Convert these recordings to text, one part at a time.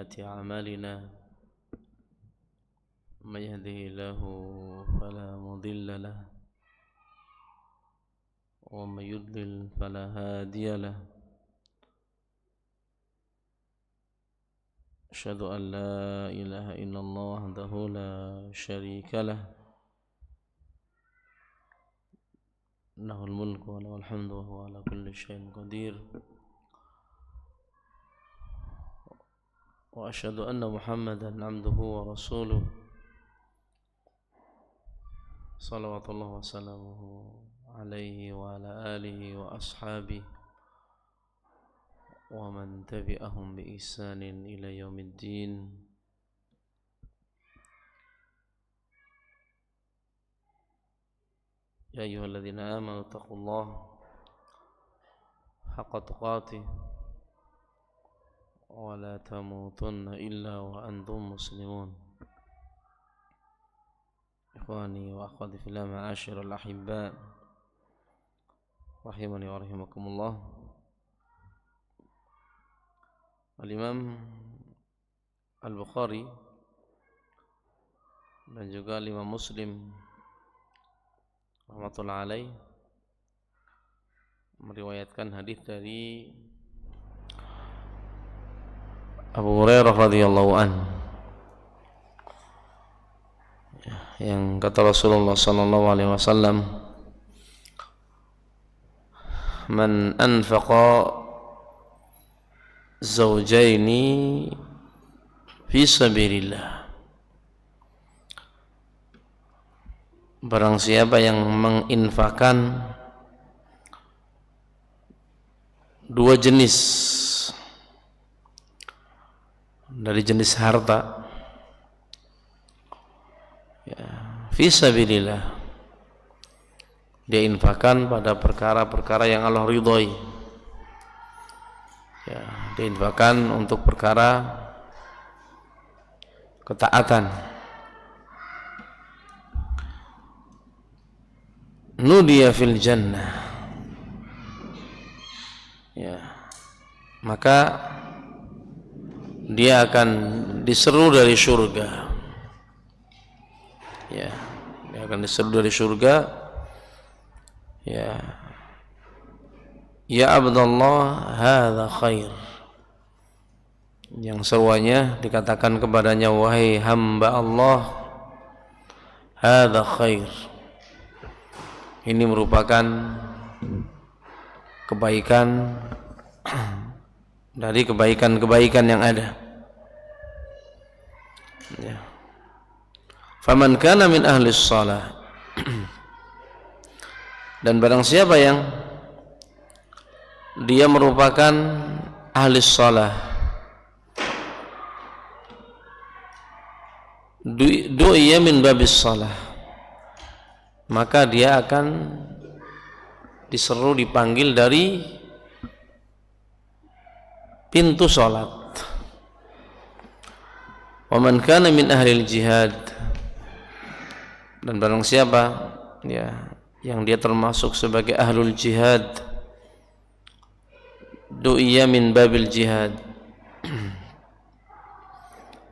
سيئات أعمالنا من يهده الله فلا مضل له ومن يضلل فلا هادي له أشهد أن لا إله إلا الله وحده لا شريك له له الملك وله الحمد وهو على كل شيء قدير وأشهد أن محمدا عبده ورسوله صلوات الله وسلامه عليه وعلى آله وأصحابه ومن تبعهم بإحسان إلى يوم الدين. يا أيها الذين آمنوا اتقوا الله حق تقاته ولا تموتن إلا وأنتم مسلمون. إخواني وأخواتي في الله معاشر الأحباء rahimani wa rahimakumullah. Al-Imam Al-Bukhari dan juga Imam Muslim rahmatullahi alaih meriwayatkan hadis dari Abu Hurairah radhiyallahu anhu yang kata Rasulullah sallallahu alaihi wasallam, man anfaqa zawjaini fi sabilillah, barang siapa yang menginfakkan dua jenis dari jenis harta ya, fi sabilillah, dia infakkan pada perkara-perkara yang Allah ridhoi ya, dia infakkan untuk perkara ketaatan, nudiya fil jannah ya, maka dia akan diseru dari surga ya, dia akan diseru dari surga ya, ya Abdullah hadza khair, yang seruannya dikatakan kepadanya, wahai hamba Allah, hadza khair, ini merupakan kebaikan dari kebaikan-kebaikan yang ada ya. Faman kana min ahlis shalah, dan barang siapa yang dia merupakan ahlis shalah, du'iya min babis shalah, maka dia akan diseru, dipanggil dari pintu salat. Wa man kana min ahlil jihad, dan barang siapa ya yang dia termasuk sebagai ahlul jihad, du'iya min babil jihad,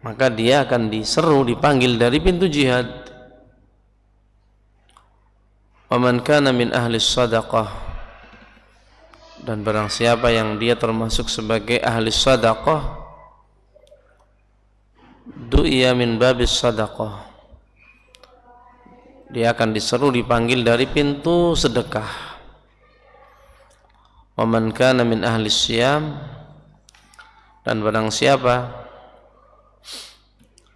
maka dia akan diseru, dipanggil dari pintu jihad. Wa man kana min ahlis sadaqah, dan barang siapa yang dia termasuk sebagai ahli sadaqah, du'iya min babis sadaqah, dia akan diseru, dipanggil dari pintu sedekah. Wa man kana min ahli siyam, dan barang siapa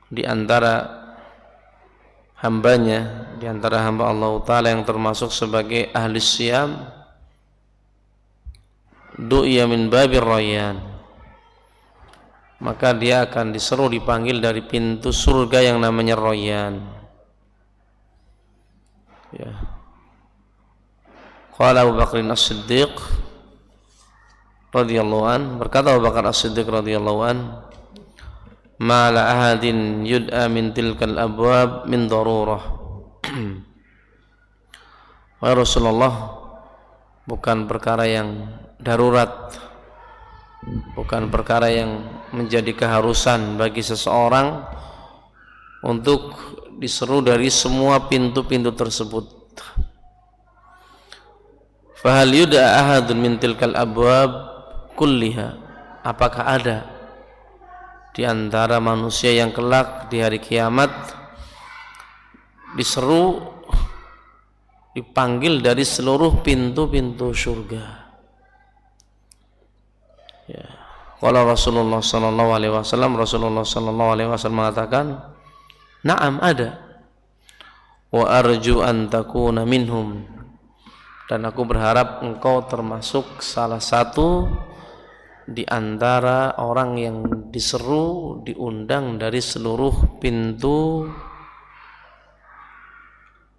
di antara hambanya, di antara hamba Allah Ta'ala yang termasuk sebagai ahli siyam, du'iya min babir rayyan, maka dia akan diseru, dipanggil dari pintu surga yang namanya Rayyan ya. Qala Abu Bakr As-Siddiq radhiyallahu an, berkata Abu Bakar As-Siddiq radhiyallahu an, ma la ahadin yud'a min tilkal abwab min darurah. Wahai Rasulullah, bukan perkara yang darurat, bukan perkara yang menjadi keharusan bagi seseorang untuk diseru dari semua pintu-pintu tersebut. Fahal yud'a ahadun min tilkal abwab kulliha, apakah ada di antara manusia yang kelak di hari kiamat diseru, dipanggil dari seluruh pintu-pintu surga? Ya. Qala Rasulullah sallallahu alaihi wasallam, Rasulullah sallallahu alaihi wasallam mengatakan, "Na'am, ada. Wa arju an takuna minhum." Dan aku berharap engkau termasuk salah satu di antara orang yang diseru, diundang dari seluruh pintu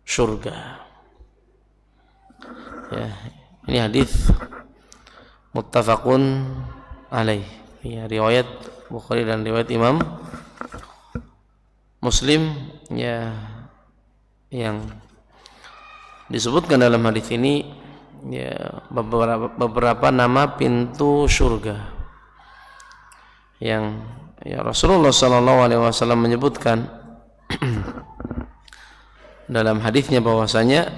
surga. Ya, ini hadis muttafaqun alaih. Ya, riwayat Bukhari dan riwayat Imam Muslim, ya, yang disebutkan dalam hadis ini ya beberapa nama pintu surga yang ya Rasulullah sallallahu alaihi wasallam menyebutkan dalam hadisnya bahwasanya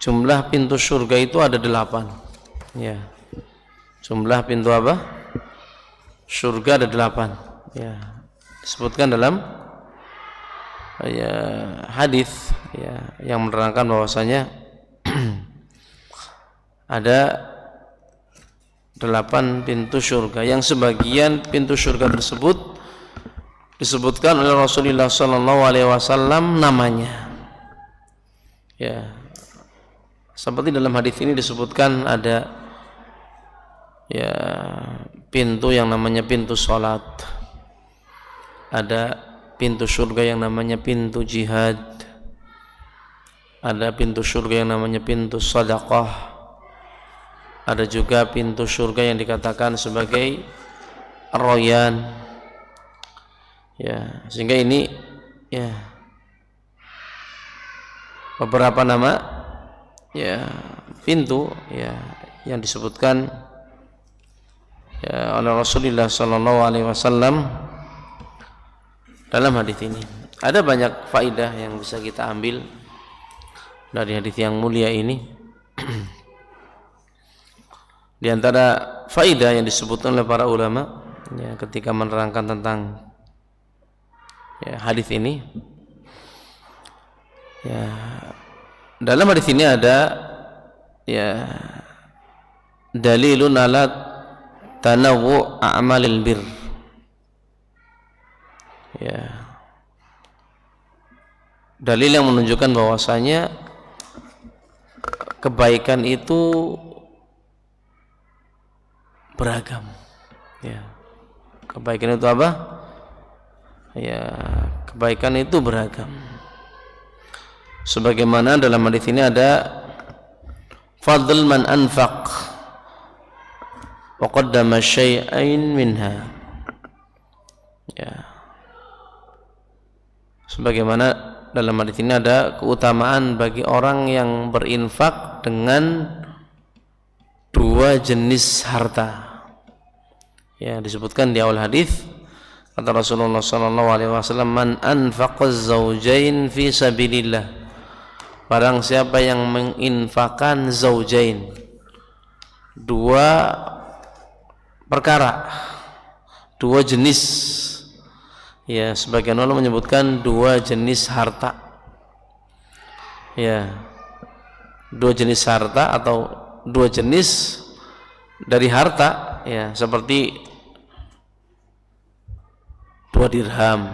jumlah pintu surga itu ada 8. Ya. Jumlah pintu apa? Surga ada 8. Ya. Disebutkan dalam ya hadis ya yang menerangkan bahwasanya ada 8 pintu surga, yang sebagian pintu surga tersebut disebutkan oleh Rasulullah sallallahu alaihi wasallam namanya. Ya. Seperti dalam hadis ini disebutkan ada ya pintu yang namanya pintu salat. Ada pintu surga yang namanya pintu jihad. Ada pintu surga yang namanya pintu sedekah. Ada juga pintu surga yang dikatakan sebagai Ar-Rayyan. Ya, sehingga ini ya beberapa nama ya pintu ya yang disebutkan ya oleh Rasulullah sallallahu alaihi wasallam dalam hadis ini. Ada banyak faedah yang bisa kita ambil dari hadis yang mulia ini. Di antara faedah yang disebutkan oleh para ulama ya ketika menerangkan tentang ya hadis ini, ya dalam hadis ini ada ya dalilun ala tanawwu' a'malil bir. Ya, dalil yang menunjukkan bahwasanya kebaikan itu beragam. Ya, kebaikan itu apa? Ya, kebaikan itu beragam. Sebagaimana dalam hadis ini ada fadl man anfaq wa qaddama syai'ain minha. Ya. Sebagaimana dalam hadis ini ada keutamaan bagi orang yang berinfak dengan 2 jenis harta. Ya, disebutkan di awal hadis kata Rasulullah sallallahu alaihi wasallam, man anfaqa zaujain fi sabilillah, barang siapa yang menginfakkan zaujain, 2 perkara, 2 jenis. Ya, sebagian ulama menyebutkan 2 jenis harta. Ya, 2 jenis harta atau 2 jenis dari harta, ya, seperti 2 dirham,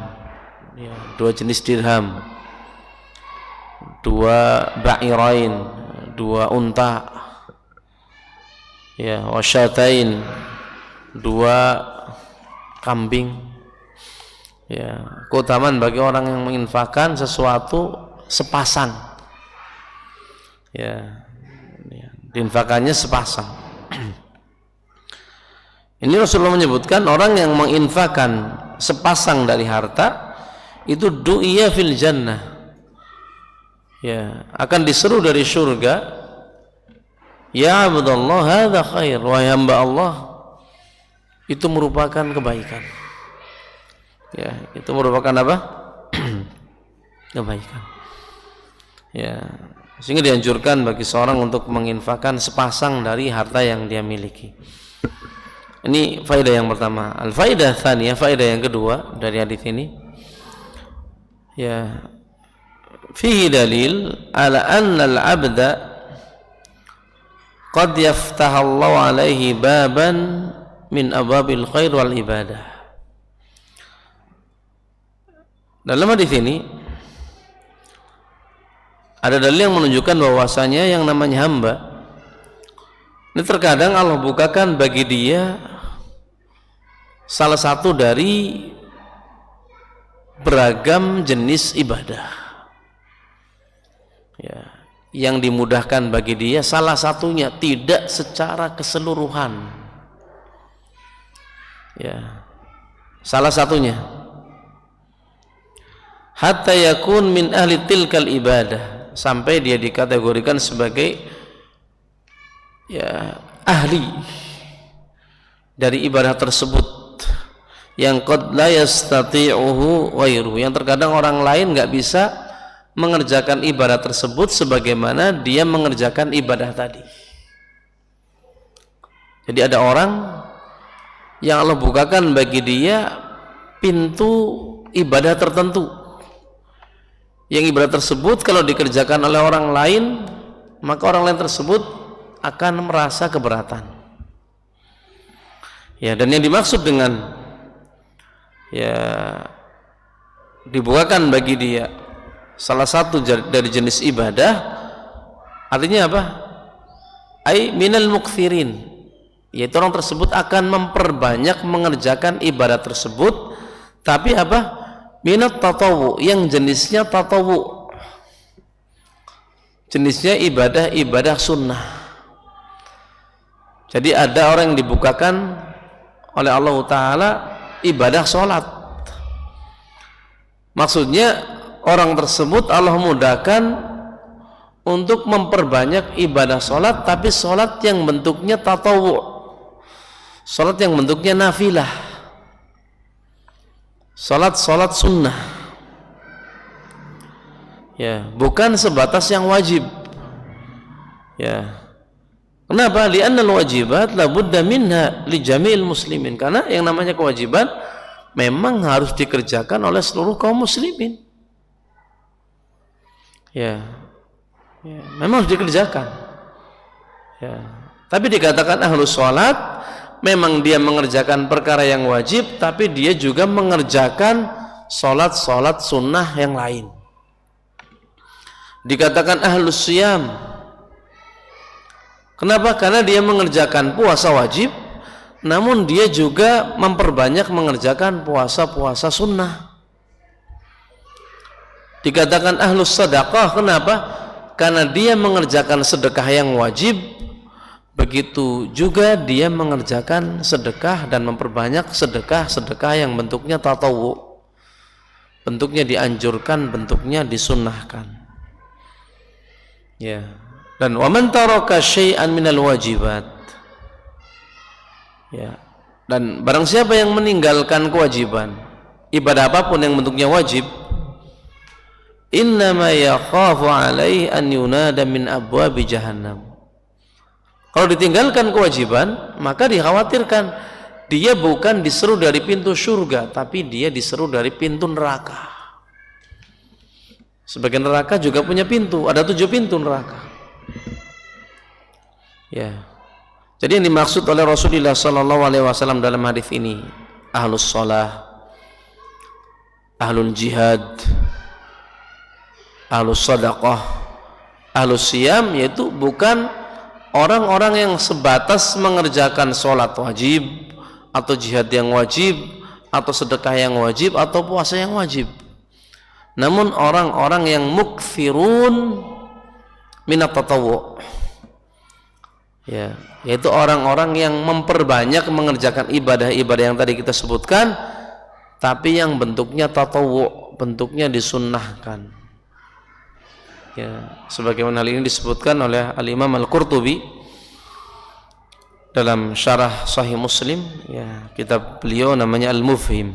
ya, 2 jenis dirham, 2 ba'irain, 2 unta, ya, wasyatain, 2 kambing. Ya, keutamaan bagi orang yang menginfakkan sesuatu sepasang. Ya, diinfakannya sepasang. Ini Rasulullah menyebutkan orang yang menginfakkan sepasang dari harta itu du'iya fil jannah. Ya, akan diseru dari surga, ya abdallah hadza khair, wahai hamba Allah, itu merupakan kebaikan. Ya, itu merupakan apa? Kebaikan. Ya, sehingga dianjurkan bagi seorang untuk menginfakkan sepasang dari harta yang dia miliki. Ini faedah yang pertama. Al-faedah tsaniyah, faedah yang kedua dari hadis ini. Ya, fihi dalil ala anna al-'abda qad yaftahallahu alaihi baban min abwabil khair wal ibadah. Dalam hadis ini ada dalil yang menunjukkan bahwasanya yang namanya hamba ini terkadang Allah bukakan bagi dia salah satu dari beragam jenis ibadah, ya, yang dimudahkan bagi dia salah satunya, tidak secara keseluruhan, ya, salah satunya, hatta yakun min ahli tilkal ibadah, sampai dia dikategorikan sebagai, ya, ahli dari ibadah tersebut, yang qad la yastati'uhu ghairuhu, yang terkadang orang lain nggak bisa mengerjakan ibadah tersebut sebagaimana dia mengerjakan ibadah tadi. Jadi ada orang yang Allah bukakan bagi dia pintu ibadah tertentu, yang ibadah tersebut kalau dikerjakan oleh orang lain, maka orang lain tersebut akan merasa keberatan. Ya, dan yang dimaksud dengan, ya, dibukakan bagi dia salah satu dari jenis ibadah, artinya apa? Ai minal mukthirin, yaitu orang tersebut akan memperbanyak mengerjakan ibadah tersebut, tapi apa? Minat tatawu, yang jenisnya tatawu, jenisnya ibadah sunnah. Jadi ada orang yang dibukakan oleh Allah Ta'ala ibadah sholat, maksudnya orang tersebut Allah mudahkan untuk memperbanyak ibadah sholat, tapi sholat yang bentuknya tatawu, sholat yang bentuknya nafilah, sholat sunnah, ya, bukan sebatas yang wajib. Ya, kenapa? Li'anna al-wajibat la budda minha li jami'il muslimin, karena yang namanya kewajiban memang harus dikerjakan oleh seluruh kaum muslimin. Ya, ya, memang harus dikerjakan. Ya, tapi dikatakan ahlus sholat, memang dia mengerjakan perkara yang wajib, tapi dia juga mengerjakan sholat sunnah yang lain. Dikatakan ahlus siyam, kenapa? Karena dia mengerjakan puasa wajib, namun dia juga memperbanyak mengerjakan puasa sunnah. Dikatakan ahlus sedekah, kenapa? Karena dia mengerjakan sedekah yang wajib, begitu juga dia mengerjakan sedekah dan memperbanyak sedekah yang bentuknya tatawu, bentuknya dianjurkan, bentuknya disunnahkan. Ya, dan wa man taraka syai'an minal wajibat, ya, dan barang siapa yang meninggalkan kewajiban, ibadah apapun yang bentuknya wajib, innama yakhafu alaihi an yunada min abwabi jahannam. Kalau ditinggalkan kewajiban, maka dikhawatirkan dia bukan diseru dari pintu surga, tapi dia diseru dari pintu neraka. Sebagian neraka juga punya pintu, ada 7 pintu neraka. Ya, jadi yang dimaksud oleh Rasulullah SAW dalam hadis ini, ahlus shalah, ahlul jihad, ahlus sadaqah, ahlus siyam, yaitu bukan orang-orang yang sebatas mengerjakan sholat wajib, atau jihad yang wajib, atau sedekah yang wajib, atau puasa yang wajib, namun orang-orang yang mukthirun minat tatawu, ya, yaitu orang-orang yang memperbanyak mengerjakan ibadah-ibadah yang tadi kita sebutkan, tapi yang bentuknya tatawu, bentuknya disunnahkan. Ya, sebagaimana hal ini disebutkan oleh Al-Imam Al-Qurtubi dalam syarah Sahih Muslim, ya, kitab beliau namanya Al-Mufhim.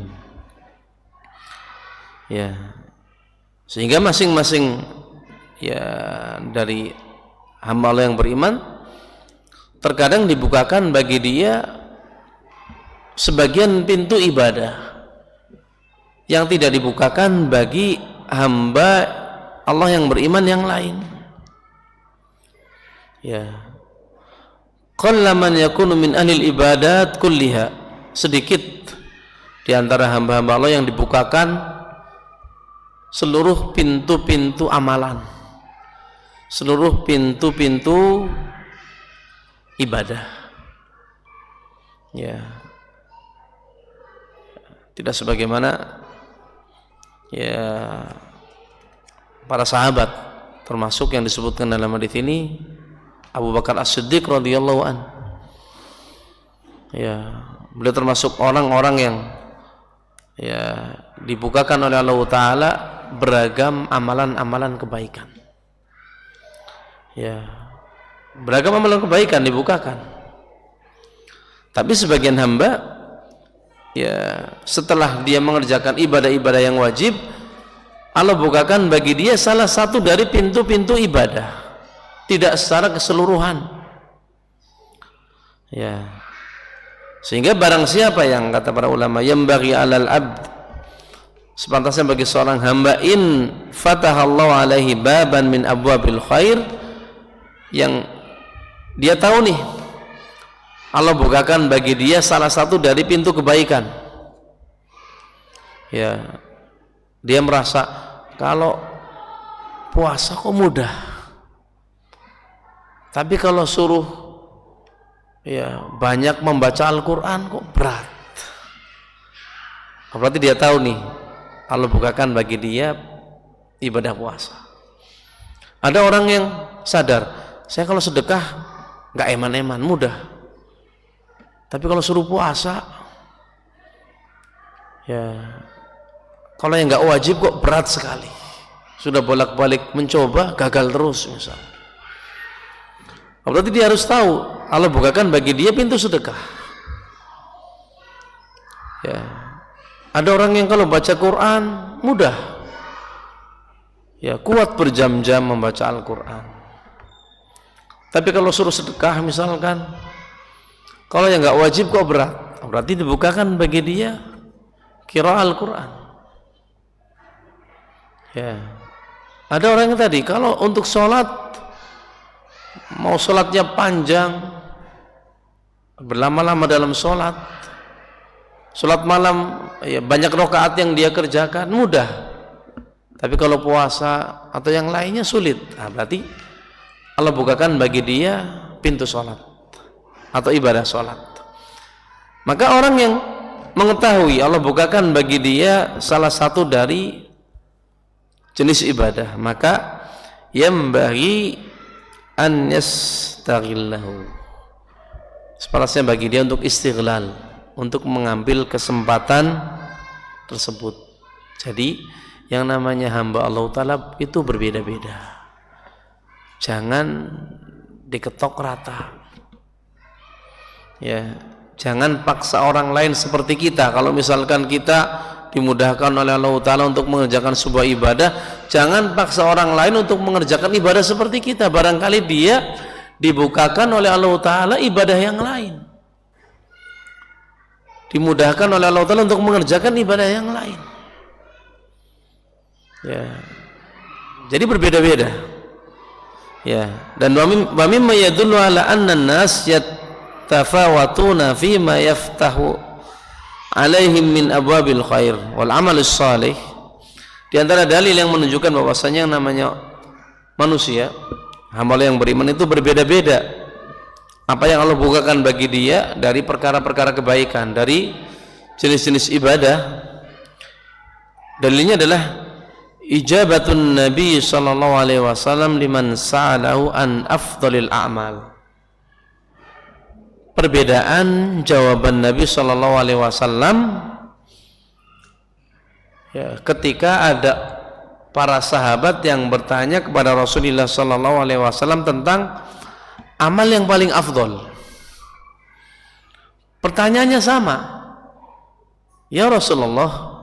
Ya. Sehingga masing-masing ya dari hamba Allah yang beriman terkadang dibukakan bagi dia sebagian pintu ibadah yang tidak dibukakan bagi hamba Allah yang beriman yang lain. Ya. Qallaman yakunu min ahlil ibadat kulliha. Sedikit di antara hamba-hamba Allah yang dibukakan seluruh pintu-pintu amalan, seluruh pintu-pintu ibadah. Ya. Tidak sebagaimana ya para sahabat, termasuk yang disebutkan dalam hadis ini Abu Bakar As-Siddiq radhiyallahu an. Ya, beliau termasuk orang-orang yang ya dibukakan oleh Allah Ta'ala beragam amalan-amalan kebaikan. Ya, beragam amalan kebaikan dibukakan. Tapi sebagian hamba ya setelah dia mengerjakan ibadah-ibadah yang wajib, Allah bukakan bagi dia salah satu dari pintu-pintu ibadah, tidak secara keseluruhan. Ya. Sehingga barang siapa yang kata para ulama yang bagi alal abd, sepantasnya bagi seorang hamba, in fatahallahu alaihi baban min abwabil khair, yang dia tahu nih Allah bukakan bagi dia salah satu dari pintu kebaikan. Ya, dia merasa kalau puasa kok mudah, tapi kalau suruh ya banyak membaca Al-Quran kok berat. Berarti dia tahu nih Allah bukakan bagi dia ibadah puasa. Ada orang yang sadar, saya kalau sedekah nggak eman-eman, mudah. Tapi kalau suruh puasa, ya kalau yang nggak wajib kok berat sekali. Sudah bolak-balik mencoba, gagal terus misalnya. Berarti dia harus tahu Allah bukakan bagi dia pintu sedekah. Ya. Ada orang yang kalau baca Quran mudah, ya kuat berjam-jam membaca Al-Quran. Tapi kalau suruh sedekah misalkan, kalau yang nggak wajib kok berat, berarti dibukakan bagi dia qiraah Al-Quran. Ya. Ada orang yang tadi kalau untuk sholat, mau sholatnya panjang, berlama-lama dalam sholat, sholat malam ya banyak rakaat yang dia kerjakan, mudah. Tapi kalau puasa atau yang lainnya sulit, nah, berarti Allah bukakan bagi dia pintu sholat atau ibadah sholat. Maka orang yang mengetahui Allah bukakan bagi dia salah satu dari jenis ibadah, maka yambaghi an yastaghillahu, sepantasnya bagi dia untuk istighlal, untuk mengambil kesempatan tersebut. Jadi yang namanya hamba Allah Ta'ala itu berbeda-beda, jangan diketok rata, ya, jangan paksa orang lain seperti kita. Kalau misalkan kita dimudahkan oleh Allah Ta'ala untuk mengerjakan sebuah ibadah, jangan paksa orang lain untuk mengerjakan ibadah seperti kita. Barangkali dia dibukakan oleh Allah Ta'ala ibadah yang lain, dimudahkan oleh Allah Ta'ala untuk mengerjakan ibadah yang lain, ya. Jadi berbeda-beda, ya. Dan wa mimma yadullu ala anna an-nas yatafawatuna fima yaftahu alaihim min abwabil khair wal amalus salih. Di antara dalil yang menunjukkan bahwasanya yang namanya manusia, hamba yang beriman itu berbeda-beda apa yang Allah bukakan bagi dia dari perkara-perkara kebaikan, dari jenis-jenis ibadah. Dalilnya adalah ijabatun Nabi sallallahu alaihi wasallam liman sa'alahu an afdalil a'mal. Perbedaan jawaban Nabi sallallahu alaihi wasallam ya, ketika ada para sahabat yang bertanya kepada Rasulullah sallallahu alaihi wasallam tentang amal yang paling afdol. Pertanyaannya sama. Ya Rasulullah,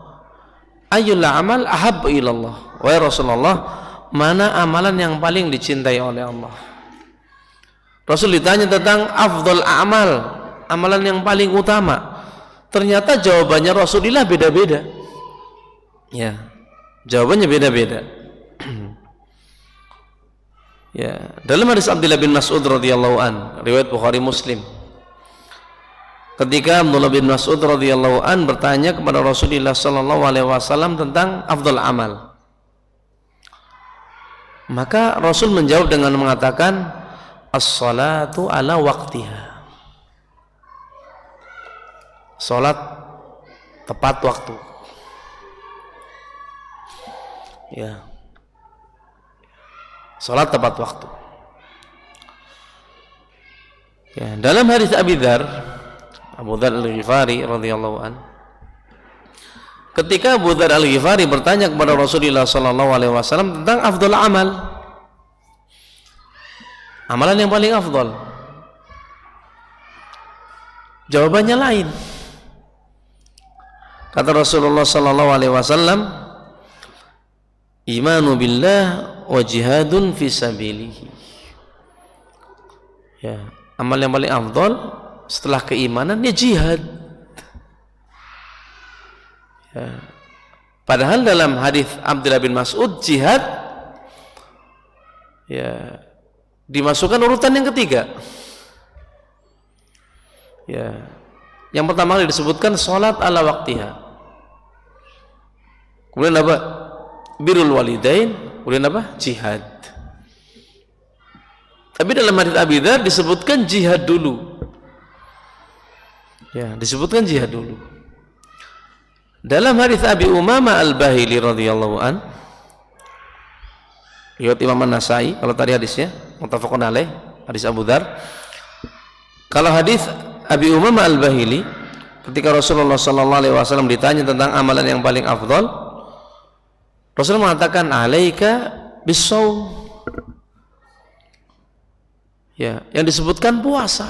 ayyul amal ahabbu ilallah. Wahai Rasulullah, mana amalan yang paling dicintai oleh Allah? Rasul ditanya tentang afdal amal, amalan yang paling utama. Ternyata jawabannya Rasulullah beda-beda. Ya, jawabannya beda-beda. Ya, dalam hadis Abdullah bin Mas'ud radhiyallahu an, riwayat Bukhari Muslim. Ketika Abdullah bin Mas'ud radhiyallahu an bertanya kepada Rasulullah sallallahu alaihi wasallam tentang afdal amal, maka Rasul menjawab dengan mengatakan as-salatu ala waqtiha. Salat tepat waktu. Ya. Salat tepat waktu. Ya, dalam hadis Abu Dzar Al-Ghifari radhiyallahu an, ketika Abu Dzar Al-Ghifari bertanya kepada Rasulullah sallallahu alaihi wasallam tentang afdal amal, amalan yang paling afdal, jawabannya lain. Kata Rasulullah sallallahu alaihi wasallam, imanu billah wa jihadun fi sabilihi. Ya, amal yang paling afdal setelah keimanan ya jihad. Ya. Padahal dalam hadis Abdullah bin Mas'ud jihad ya dimasukkan urutan yang ketiga. Ya. Yang pertama kali disebutkan salat ala waqtiha. Kemudian apa? Birrul walidain, kemudian apa? Jihad. Tapi dalam hadis Abi Dzar disebutkan jihad dulu. Ya, disebutkan jihad dulu. Dalam hadis Abi Umamah Al-Bahili radhiyallahu an, riwayat Imam An-Nasa'i, kalau tadi hadisnya muttafaqun alaih, hadis Abu Dzar. Kalau hadis Abi Umamah Al-Bahili, ketika Rasulullah sallallahu alaihi wasallam ditanya tentang amalan yang paling afdal, Rasulullah mengatakan alaika bis-shaum. Ya, yang disebutkan puasa.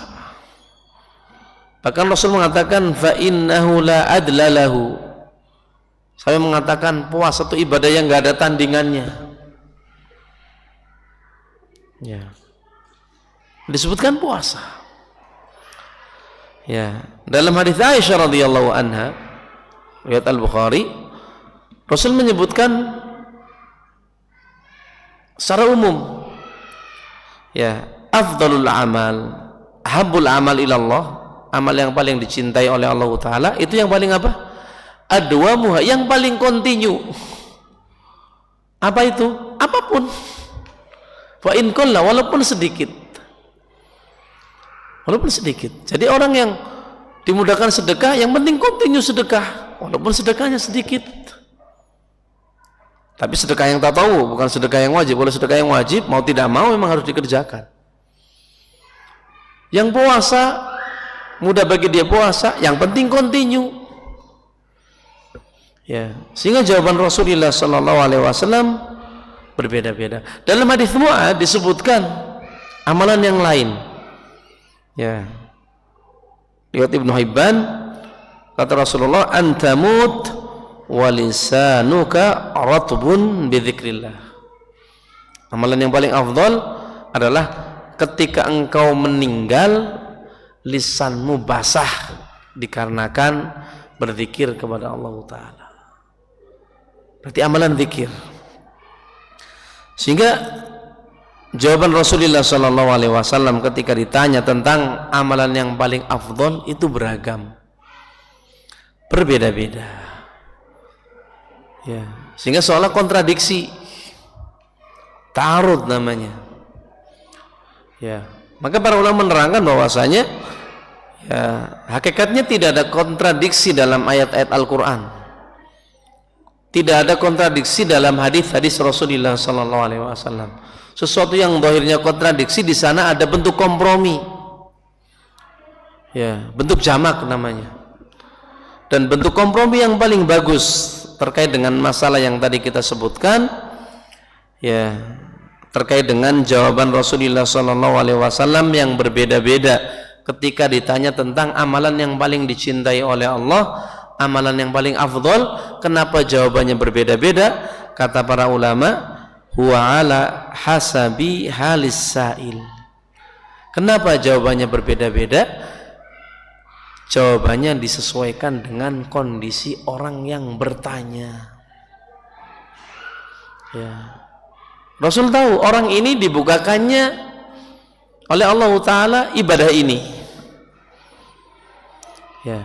Bahkan Rasul mengatakan fa innahu la adla lahu. Saya mengatakan puasa itu ibadah yang enggak ada tandingannya. Ya. Disebutkan puasa. Ya, dalam hadis Aisyah radhiyallahu anha, riwayat Al-Bukhari, Rasul menyebutkan secara umum, ya, afdalul amal, habbul amal ilallah, amal yang paling dicintai oleh Allah Ta'ala, itu yang paling apa? Adwamuha, yang paling kontinu. Apa itu? Apapun. Fa in kulla, walaupun sedikit. Walaupun sedikit. Jadi orang yang dimudahkan sedekah, yang penting kontinu sedekah, walaupun sedekahnya sedikit. Tapi sedekah yang tatawwu, bukan sedekah yang wajib. Kalau sedekah yang wajib, mau tidak mau memang harus dikerjakan. Yang puasa, mudah bagi dia puasa, yang penting kontinu. Ya, sehingga jawaban Rasulullah sallallahu alaihi wasallam berbeda-beda. Dalam hadis Mu'adz disebutkan amalan yang lain. Ya. Riwayat Ibnu Hibban, kata Rasulullah, antamut walisanuka ratbun bidzikrillah. Amalan yang paling afdal adalah ketika engkau meninggal lisanmu basah dikarenakan berzikir kepada Allah Ta'ala. Berarti amalan zikir. Sehingga jawaban Rasulullah SAW ketika ditanya tentang amalan yang paling afdal itu beragam, berbeda-beda. Ya, sehingga seolah kontradiksi, ta'arud namanya. Ya, maka para ulama menerangkan bahwasanya ya, hakikatnya tidak ada kontradiksi dalam ayat-ayat Al-Quran, tidak ada kontradiksi dalam hadis-hadis Rasulullah SAW. Sesuatu yang zahirnya kontradiksi, di sana ada bentuk kompromi, ya, bentuk jamak namanya. Dan bentuk kompromi yang paling bagus terkait dengan masalah yang tadi kita sebutkan, ya, terkait dengan jawaban Rasulullah SAW yang berbeda-beda ketika ditanya tentang amalan yang paling dicintai oleh Allah, amalan yang paling afdol, kenapa jawabannya berbeda-beda? Kata para ulama, huwa ala hasabi halis sa'il. Kenapa jawabannya berbeda-beda? Jawabannya disesuaikan dengan kondisi orang yang bertanya. Ya. Rasul tahu orang ini dibukakannya oleh Allah Ta'ala ibadah ini. Ya.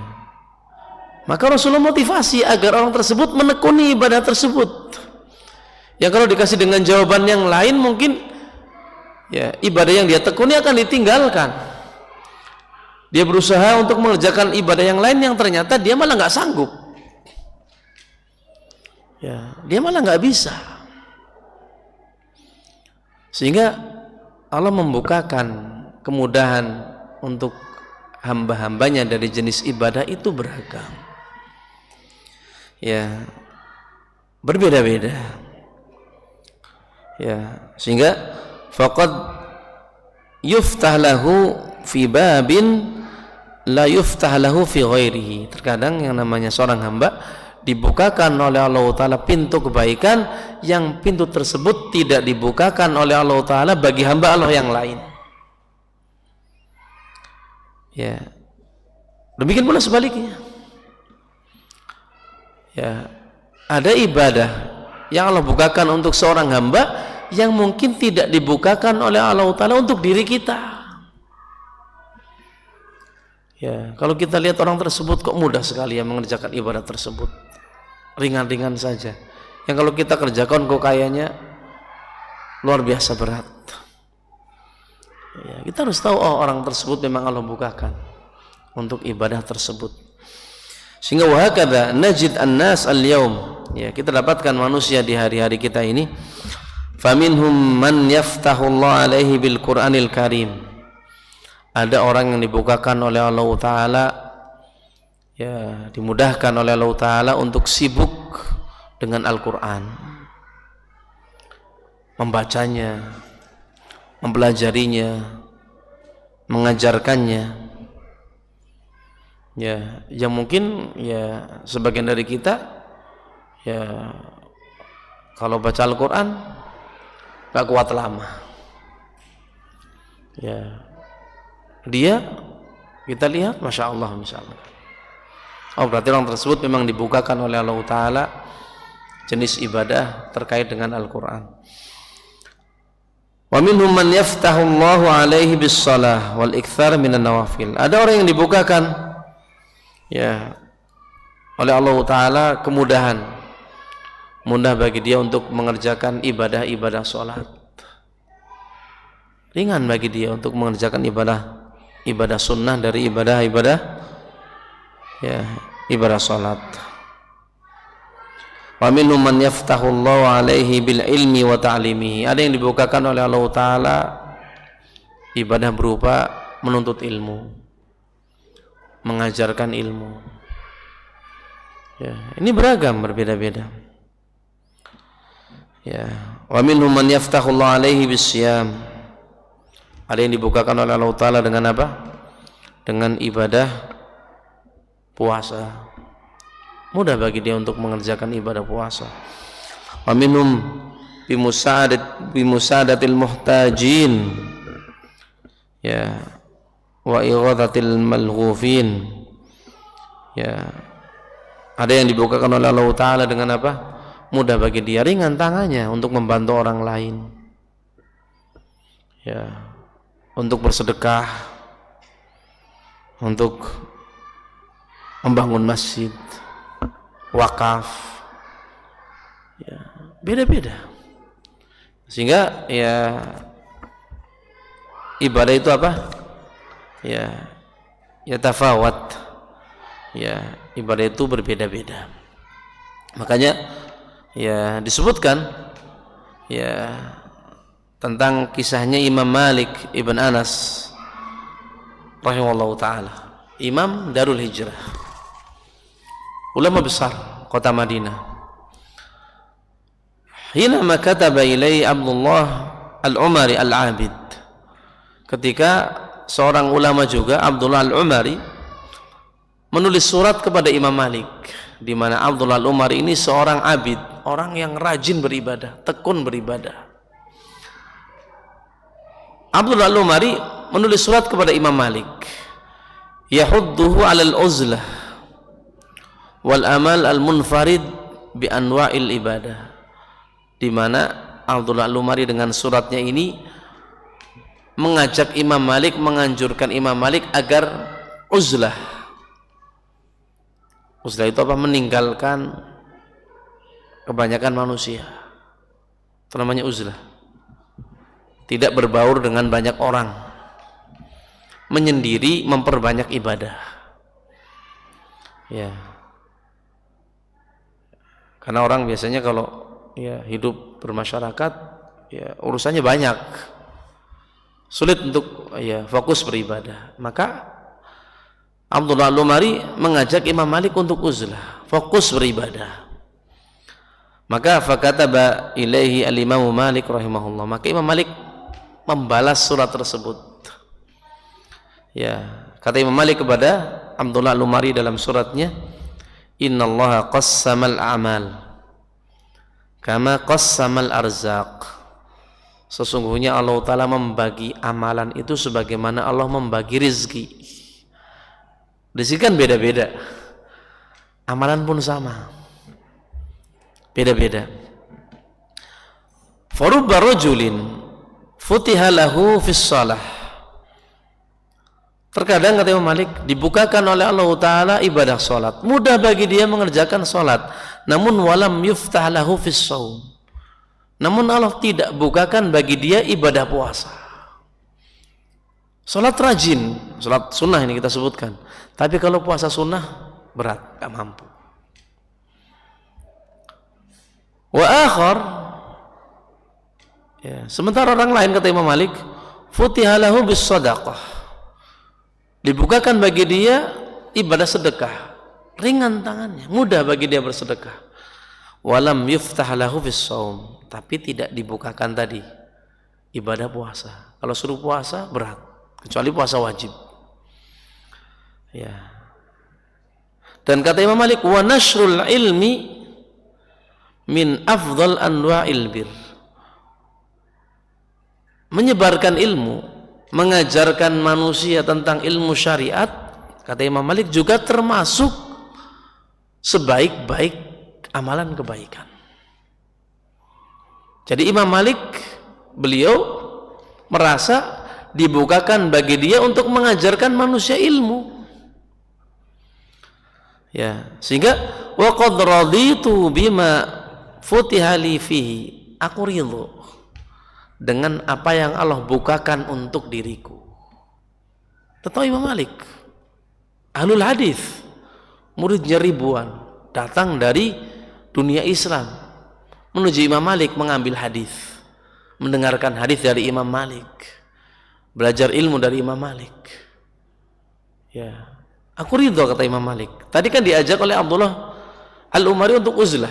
Maka Rasulullah motivasi agar orang tersebut menekuni ibadah tersebut. Ya, kalau dikasih dengan jawaban yang lain mungkin ya ibadah yang dia tekuni akan ditinggalkan. Dia berusaha untuk mengerjakan ibadah yang lain yang ternyata dia malah nggak sanggup. Ya, dia malah nggak bisa. Sehingga Allah membukakan kemudahan untuk hamba-hambanya dari jenis ibadah itu beragam. Ya, berbeda-beda. Ya, sehingga faqad yuftah lahu fi babin la yuftah lahu fi ghairihi. Terkadang yang namanya seorang hamba dibukakan oleh Allah Ta'ala pintu kebaikan yang pintu tersebut tidak dibukakan oleh Allah Ta'ala bagi hamba Allah yang lain. Ya, demikian pula sebaliknya. Ya, ada ibadah yang Allah bukakan untuk seorang hamba yang mungkin tidak dibukakan oleh Allah Ta'ala untuk diri kita. Ya, kalau kita lihat orang tersebut kok mudah sekali ya mengerjakan ibadah tersebut, ringan-ringan saja. Yang kalau kita kerjakan kok kayaknya luar biasa berat. Ya, kita harus tahu orang tersebut memang Allah bukakan untuk ibadah tersebut. Sehingga wahakadha najid an-nas al-yaum. Ya, kita dapatkan manusia di hari-hari kita ini. Faminhum man yaftahullah alaihi bil Qur'anil Karim. Ada orang yang dibukakan oleh Allah Ta'ala, ya, dimudahkan oleh Allah Ta'ala untuk sibuk dengan Al-Quran, membacanya, mempelajarinya, mengajarkannya. Ya, yang mungkin ya sebagian dari kita ya kalau baca Al-Quran gak kuat lama. Ya, dia kita lihat Masya Allah misalnya, oh berarti orang tersebut memang dibukakan oleh Allah Ta'ala jenis ibadah terkait dengan Al-Quran. Wa minhum man yaftahullahu alaihi bis salah wal ikthar minan nawafil. Ada orang yang dibukakan ya oleh Allah Ta'ala kemudahan, mudah bagi dia untuk mengerjakan ibadah-ibadah sholat, ringan bagi dia untuk mengerjakan ibadah sunnah dari ibadah-ibadah ya ibadah sholat. Wa minhum man yaftahullahu alaihi bil ilmi wa ta'limihi. Ada yang dibukakan oleh Allah Ta'ala ibadah berupa menuntut ilmu, mengajarkan ilmu. Ya, ini beragam, berbeda-beda. Ya, wa minhum man yaftahullahu alaihi bisyam. Ada yang dibukakan oleh Allah Ta'ala dengan apa? Dengan ibadah puasa. Mudah bagi dia untuk mengerjakan ibadah puasa. Wa minhum bimusadatil muhtajin. Ya, wa ighadatil malghufin. Ya, ada yang dibukakan oleh Allah Ta'ala dengan apa? Mudah bagi dia, ringan tangannya untuk membantu orang lain. Ya, untuk bersedekah, untuk membangun masjid, wakaf. Ya, beda-beda. Sehingga ya ibadah itu apa? Ya tafawat. Ya, ibadah itu berbeda-beda. Makanya ya disebutkan ya tentang kisahnya Imam Malik Ibn Anas rahimahullahu ta'ala, Imam Darul Hijrah, ulama besar kota Madinah. Hinama kataba ilai Abdullah al-Umari al-Abid, ketika seorang ulama juga, Abdullah Al-Umari, menulis surat kepada Imam Malik, di mana Abdullah Al-Umari ini seorang abid, orang yang rajin beribadah, tekun beribadah. Abdullah Al-Umari menulis surat kepada Imam Malik, yahudduhu 'alal uzlah wal amal al-munfarid bi anwa'il ibadah, di mana Abdullah Al-Umari dengan suratnya ini mengajak Imam Malik, menganjurkan Imam Malik agar uzlah. Uzlah itu apa? Meninggalkan kebanyakan manusia. Itu namanya uzlah. Tidak berbaur dengan banyak orang. Menyendiri, memperbanyak ibadah. Ya. Karena orang biasanya kalau ya hidup bermasyarakat, ya urusannya banyak. Sulit untuk ya fokus beribadah. Maka Abdullah Al-Umari mengajak Imam Malik untuk uzlah, fokus beribadah. Maka fakataba ilaihi al-Imam Malik rahimahullah. Maka Imam Malik membalas surat tersebut. Ya, kata Imam Malik kepada Abdullah Al-Umari dalam suratnya, innallaha qassamal a'mal kama qassamal arzaq. Sesungguhnya Allah Ta'ala membagi amalan itu sebagaimana Allah membagi rizki. Rizki kan beda-beda, amalan pun sama, beda-beda. Farubba rajulin futiha lahu fis shalah. Terkadang kata Imam Malik, dibukakan oleh Allah Ta'ala ibadah sholat, mudah bagi dia mengerjakan sholat, namun walam yuftah lahu fis shaum, namun Allah tidak bukakan bagi dia ibadah puasa. Sholat rajin, sholat sunnah ini kita sebutkan, tapi kalau puasa sunnah berat, gak mampu. Wa akhar, ya, sementara orang lain kata Imam Malik, futiha lahu bis sadaqah, dibukakan bagi dia ibadah sedekah, ringan tangannya, mudah bagi dia bersedekah. Walam yuftah lahu fis shaum, tapi tidak dibukakan tadi ibadah puasa. Kalau suruh puasa berat, kecuali puasa wajib. Ya. Dan kata Imam Malik, wa nashrul ilmi min afdal anwa'il bir. Menyebarkan ilmu, mengajarkan manusia tentang ilmu syariat, kata Imam Malik, juga termasuk sebaik-baik amalan kebaikan. Jadi Imam Malik, beliau merasa dibukakan bagi dia untuk mengajarkan manusia ilmu. Ya, sehingga wa qad raditu bima futiha li fihi, aku ridho dengan apa yang Allah bukakan untuk diriku. Tahu Imam Malik, ahlul hadis, muridnya ribuan, datang dari dunia Islam menuju Imam Malik mengambil hadis, mendengarkan hadis dari Imam Malik, belajar ilmu dari Imam Malik. Ya, aku ridho kata Imam Malik. Tadi kan diajak oleh Abdullah Al-Umari untuk uzlah,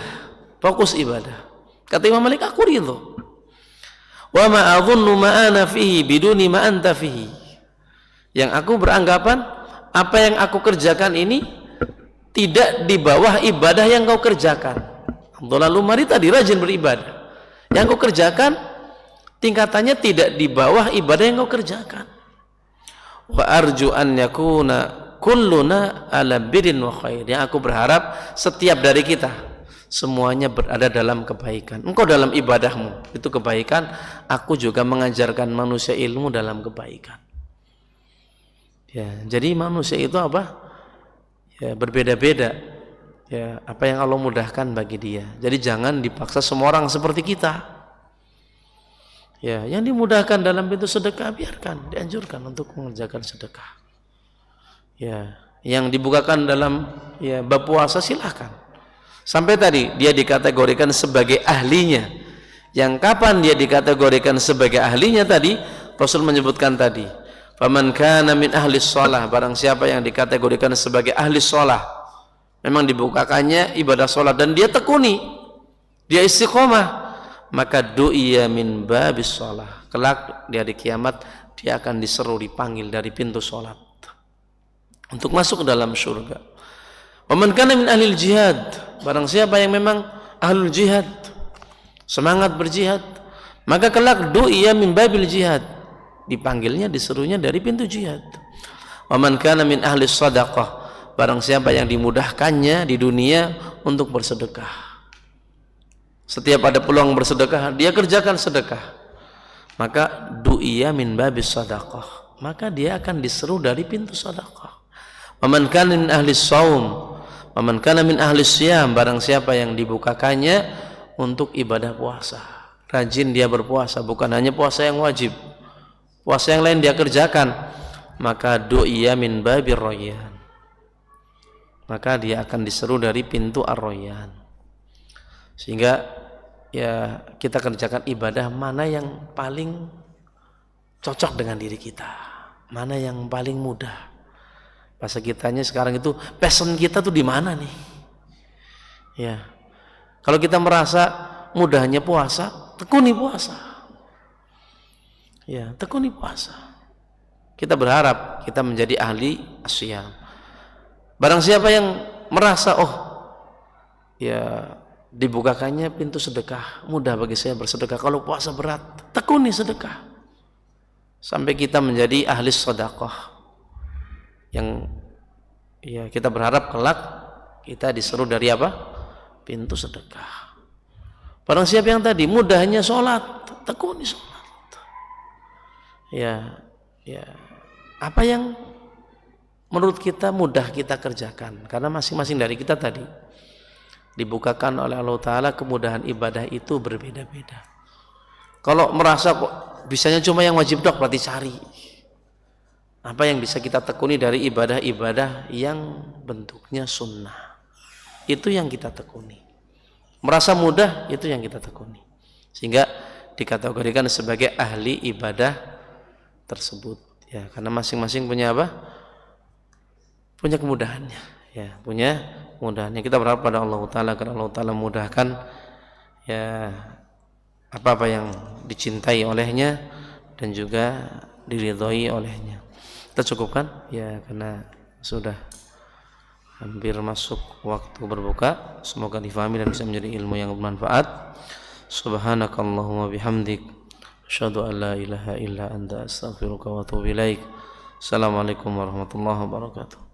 fokus ibadah. Kata Imam Malik, aku ridho. Wa ma adhunnu ma ana fihi biduni ma anta fihi. Yang aku beranggapan apa yang aku kerjakan ini tidak di bawah ibadah yang kau kerjakan. Abdullah Al-Umari tadi rajin beribadah, yang kau kerjakan tingkatannya tidak di bawah ibadah yang kau kerjakan. Wa arju an yakuna kulluna ala birrin wa khair. Yang aku berharap setiap dari kita semuanya berada dalam kebaikan. Engkau dalam ibadahmu itu kebaikan, aku juga mengajarkan manusia ilmu dalam kebaikan. Ya, jadi manusia itu apa? Ya, berbeda-beda. Ya, apa yang Allah mudahkan bagi dia. Jadi jangan dipaksa semua orang seperti kita. Ya, yang dimudahkan dalam pintu sedekah biarkan, dianjurkan untuk mengerjakan sedekah. Ya, yang dibukakan dalam ya bab puasa silahkan. Sampai tadi dia dikategorikan sebagai ahlinya. Yang kapan dia dikategorikan sebagai ahlinya tadi? Rasul menyebutkan tadi, faman kana min ahli shalah, barang siapa yang dikategorikan sebagai ahli shalah, memang dibukakannya ibadah sholat dan dia tekuni, dia istiqomah, maka du'iya min babis shalah, kelak di hari kiamat dia akan diseru, dipanggil dari pintu sholat untuk masuk ke dalam surga. Wa man kana min ahlil jihad, barang siapa yang memang ahlul jihad, semangat berjihad, maka kelak du'iya min babil jihad, dipanggilnya, diserunya dari pintu jihad. Wa man kana min ahli sadaqah, barang siapa yang dimudahkannya di dunia untuk bersedekah, setiap ada peluang bersedekah dia kerjakan sedekah, maka du'iya min babis sadaqah, maka dia akan diseru dari pintu sedekah. Wa man kana min ahli shaum, wa man kana min ahli siyam, barang siapa yang dibukakannya untuk ibadah puasa, rajin dia berpuasa, bukan hanya puasa yang wajib, puasa yang lain dia kerjakan, maka du'iya min babir rayyan, maka dia akan diseru dari pintu ar-rayyan. Sehingga ya kita kerjakan ibadah mana yang paling cocok dengan diri kita, mana yang paling mudah. Bahasa kitanya sekarang itu, passion kita tuh di mana nih? Ya, kalau kita merasa mudahnya puasa, tekuni puasa. Ya, tekuni puasa. Kita berharap kita menjadi ahli asyam. Barang siapa yang merasa ya dibukakannya pintu sedekah, mudah bagi saya bersedekah, kalau puasa berat, tekuni sedekah sampai kita menjadi ahli sedekah, yang ya kita berharap kelak kita diseru dari apa? Pintu sedekah. Barang siapa yang tadi mudahnya sholat, tekuni sholat. Ya, apa yang menurut kita mudah kita kerjakan, karena masing-masing dari kita tadi dibukakan oleh Allah Ta'ala kemudahan ibadah itu berbeda-beda. Kalau merasa kok bisanya cuma yang wajib dok, berarti cari apa yang bisa kita tekuni dari ibadah-ibadah yang bentuknya sunnah, itu yang kita tekuni. Merasa mudah, itu yang kita tekuni, sehingga dikategorikan sebagai ahli ibadah tersebut ya, karena masing-masing punya apa? Punya kemudahannya ya, punya kemudahannya. Kita berharap pada Allah Ta'ala agar Allah Ta'ala mudahkan ya apa-apa yang dicintai olehnya dan juga diridhoi olehnya. Kita cukupkan ya, karena sudah hampir masuk waktu berbuka. Semoga difahami dan bisa menjadi ilmu yang bermanfaat. Subhanakallahumma bihamdik, asyhadu an la ilaha illa anta, astaghfiruka wa atubu ilaik. Assalamualaikum warahmatullahi wabarakatuh.